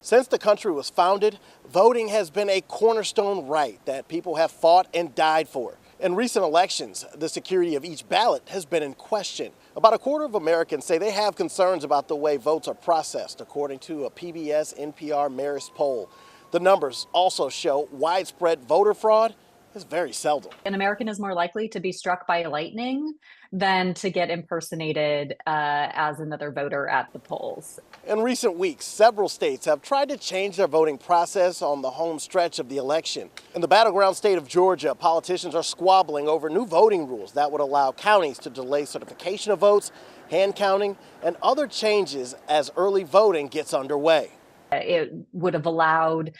Since the country was founded, voting has been a cornerstone right that people have fought and died for. In recent elections, the security of each ballot has been in question. About a quarter of Americans say they have concerns about the way votes are processed, according to a PBS-NPR Marist poll. The numbers also show widespread voter fraud is very seldom. An American is more likely to be struck by lightning than to get impersonated as another voter at the polls. In recent weeks, several states have tried to change their voting process on the home stretch of the election. In the battleground state of Georgia, politicians are squabbling over new voting rules that would allow counties to delay certification of votes, hand counting, and other changes as early voting gets underway. It would have allowed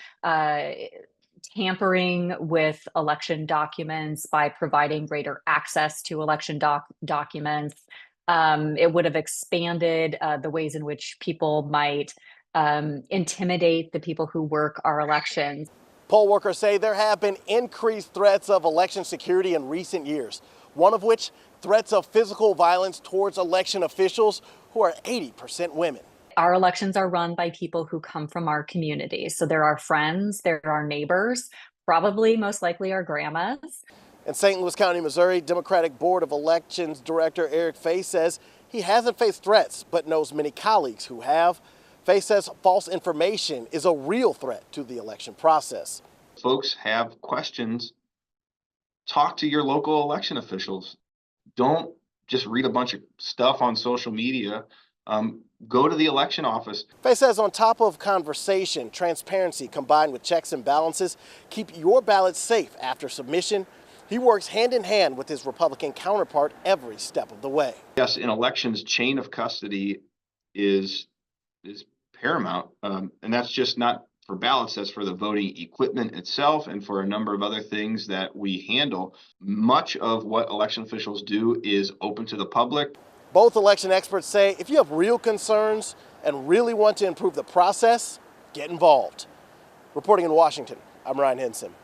tampering with election documents by providing greater access to election documents. It would have expanded the ways in which people might intimidate the people who work our elections. Poll workers say there have been increased threats of election security in recent years, one of which threats of physical violence towards election officials who are 80% women. Our elections are run by people who come from our community. So they're our friends, they're our neighbors, probably most likely our grandmas. In St. Louis County, Missouri, Democratic Board of Elections Director Eric Fay says he hasn't faced threats, but knows many colleagues who have. Fay says false information is a real threat to the election process. Folks have questions. Talk to your local election officials. Don't just read a bunch of stuff on social media. Go to the election office. Fay says on top of conversation, transparency combined with checks and balances keep your ballot safe after submission. He works hand in hand with his Republican counterpart every step of the way. Yes, in elections, chain of custody is paramount. And that's just not for ballots, that's for the voting equipment itself and for a number of other things that we handle. Much of what election officials do is open to the public. Both election experts say if you have real concerns and really want to improve the process, get involved. Reporting in Washington, I'm Ryan Henson.